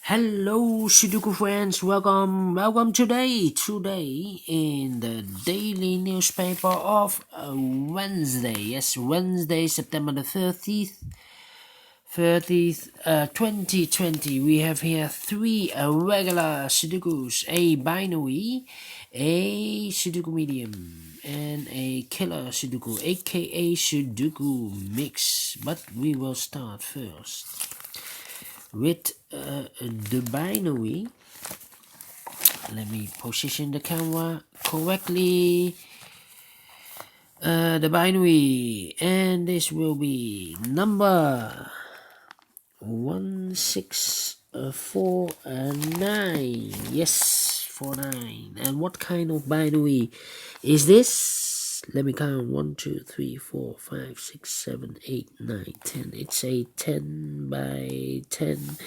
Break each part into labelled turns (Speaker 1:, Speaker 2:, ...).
Speaker 1: Hello, Sudoku friends. Welcome today in the daily newspaper of Wednesday. Yes, Wednesday, September the 2020. We have here three regular Sudokus, a binary, a Sudoku Medium, and a killer Sudoku, aka Sudoku Mix. But we will start first with the binary. Let me position the camera correctly. The binary, and this will be number 1649. Yes, 49. And what kind of binary is this? Let me count. 1, 2, 3, 4, 5, 6, 7, 8, 9, 10. It's a 10 by 10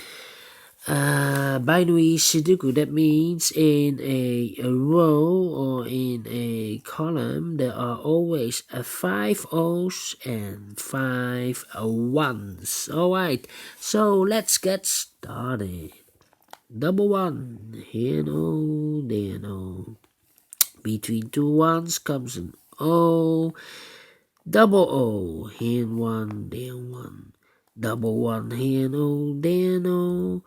Speaker 1: binary Sudoku. That means in a row or in a column there are always 5 O's and 5 1's. Alright, so let's get started. Double one, here no, there no. Between two ones comes an O. Double O, here one, there one. Double one, here no, there no.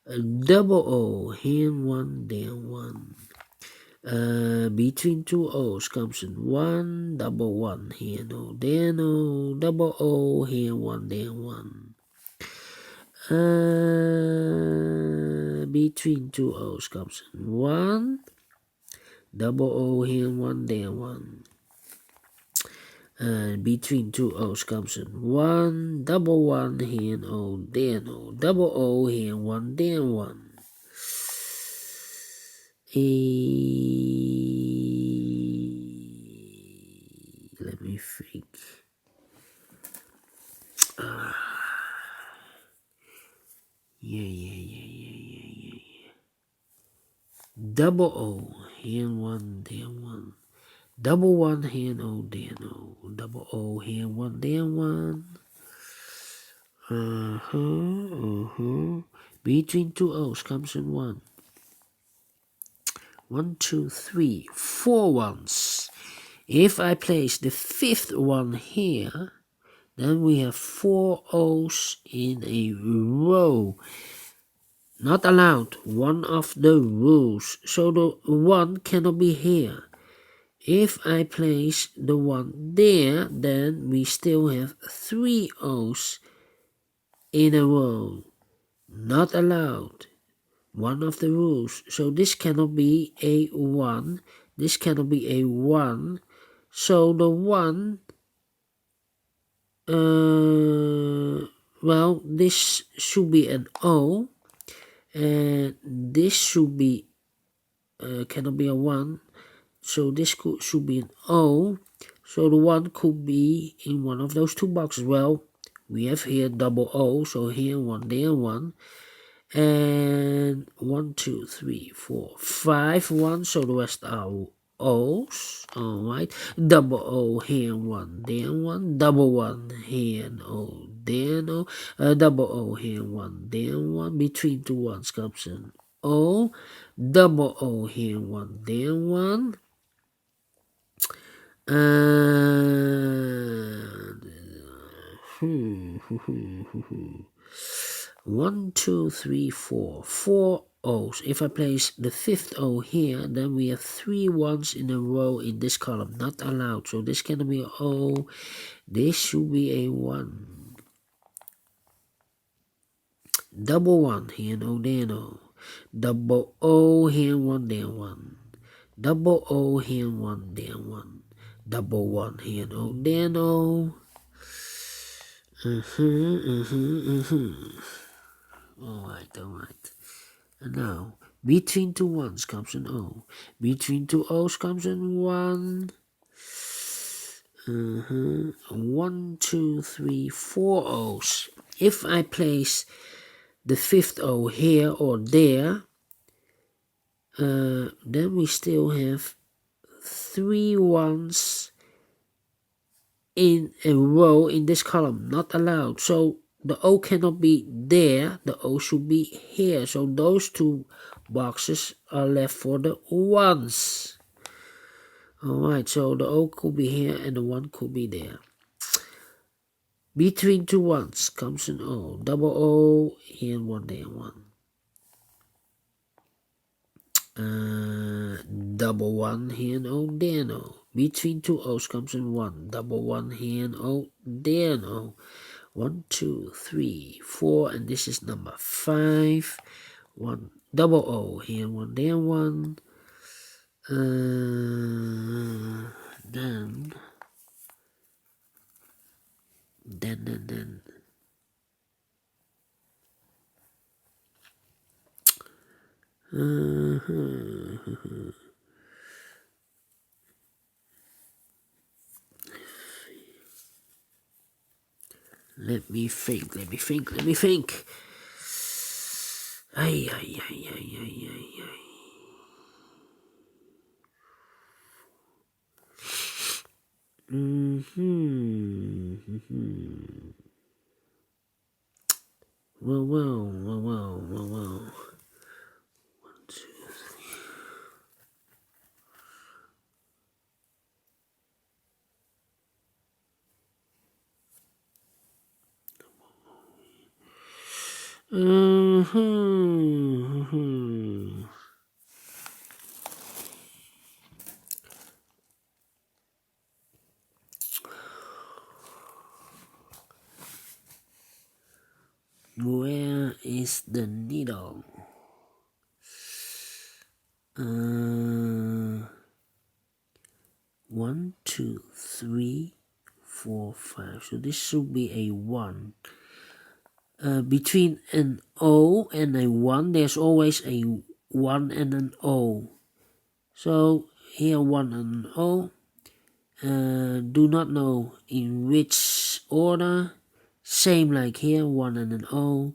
Speaker 1: Double O, here one, there one. Between two O's comes in one. Double one, here no, there no. Double O, here one, there one. Between two O's comes in one. Double O, here one, there one. Between two O's comes in one. Double one, here no, there no. Double O, here one, there one. Let me think. Yeah. Double O, here one, there one. Double one, here no, there no. Double O, here one, there one. Between two O's comes in one. 1, 2, 3, 4 ones. If I place the fifth one here, then we have 4 O's in a row. Not allowed, one of the rules. So the 1 cannot be here. If I place the 1 there, then we still have 3 O's in a row. Not allowed. One of the rules. So this cannot be a 1. This cannot be a 1. So the 1, well, this should be an O. And this should be, cannot be a 1. So this should be an O. So the 1 could be in one of those two boxes. Well, we have here double O. So here 1, there 1. And 1, 2, 3, 4, 5 1. So the rest are O's. Alright. Double O here 1, there 1. Double 1 here no, there no. Double O here 1, there 1. Between two ones comes an O. Double O here 1, there 1. 1, 2, 3, 4. 4 O's. If I place the fifth O here, then we have 3 ones in a row in this column. Not allowed. So this cannot be an O. This should be a 1. Double 1 here, no, there, no. Double O here, 1, there, 1. Double O here, 1, there, 1. Double 1 here, no, there, no. Alright. And now, between two ones comes an O. Between two O's comes an 1. 1, 2, 3, 4 O's. If I place the fifth O here or there, then we still have 3 ones in a row in this column. Not allowed. So the O cannot be there, the O should be here. So those two boxes are left for the ones. Alright, so the O could be here and the 1 could be there. Between two ones comes an O. Double O, here and 1 there, 1. Double 1 here and O, there and O. Between two O's comes an 1. Double 1 here and O, there and O. 1, 2, 3, 4, and this is number 5. 1 double O here, 1 there, 1. Then. Let me think. Ay. Well. 1, 2, 3. Where is the needle? 1, 2, 3, 4, 5. So this should be a 1. Between an O and a 1, there's always a 1 and an O. So here 1 and an O. Do not know in which order. Same like here, 1 and an O.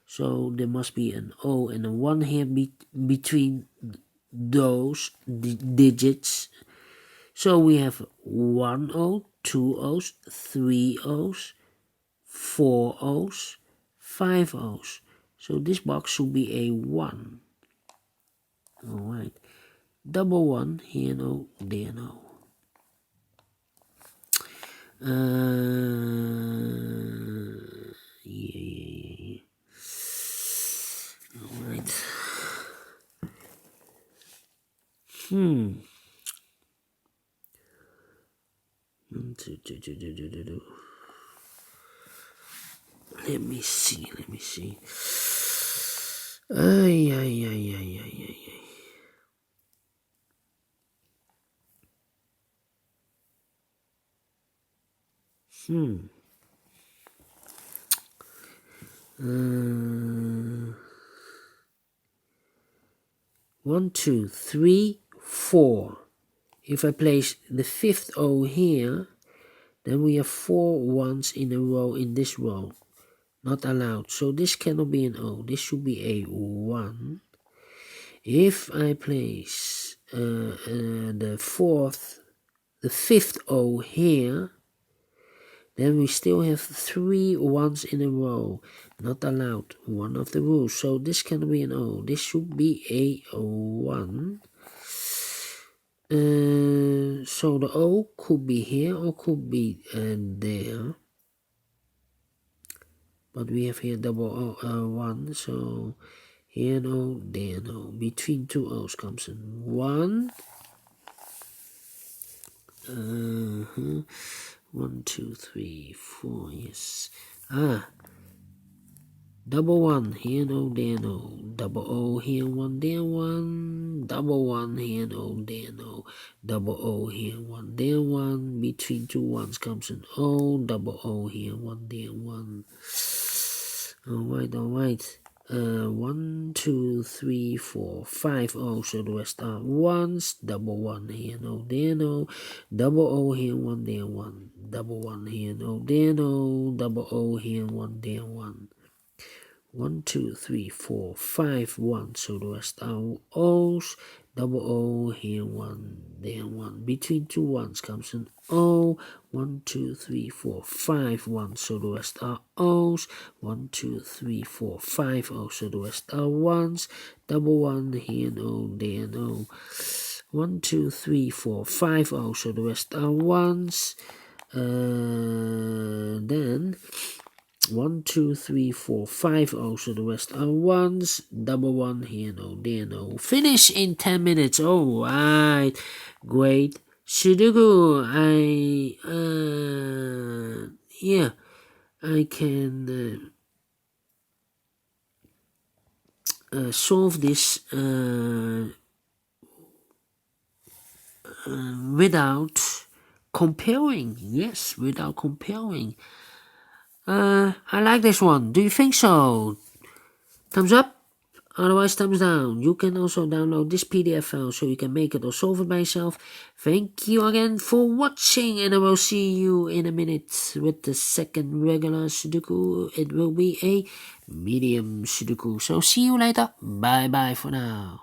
Speaker 1: So there must be an O and a 1 here between those digits. So we have 1 O, 2 O's, 3 O's, 4 O's, 5 O's. So this box should be a 1. Alright. Double 1, here and O, there and O. Yeah. Alright. Let me see. Ay. 1, 2, 3, 4. If I place the 5th O here, then we have 4 ones in a row in this row. Not allowed. So this cannot be an O. This should be a 1. If I place the 5th O here, then we still have 3 ones in a row. Not allowed. One of the rules. So this cannot be an O. This should be a 1. So the O could be here or could be there. But we have here double O, 1. So here no, there no. Between two O's comes in 1. 1, 2, 3, 4. Yes. Double 1 here no, there no. Double O here 1, there 1. Double 1 here no, there no. Double O here 1, there 1. Between two ones comes an O. Double O here 1, there 1. Alright. 1, 2, 3, 4, 5 O. So the rest are ones. Double 1 here no, there no. Double O here 1, there 1. Double 1 here no, there no. Double O here 1, there 1. 1, 2, 3, 4, 5, 1. So the rest are O's. Double O, here 1, there 1. Between two ones comes an O. 1, 2, 3, 4, 5, 1. So the rest are O's. 1, 2, 3, 4, 5 O. So the rest are ones. Double 1, here an O, there an O. 1, 2, 3, 4, 5 O. So the rest are ones. Then 1, 2, 3, 4, 5 O. So the rest are ones. Double 1, here no, there no. Finish in 10 minutes. All right, great. Sudoku, I can solve this without comparing. Yes, without comparing. I like this one. Do you think so? Thumbs up? Otherwise, thumbs down. You can also download this PDF file so you can make it or solve it by yourself. Thank you again for watching, and I will see you in a minute with the second regular Sudoku. It will be a medium Sudoku. So see you later. Bye bye for now.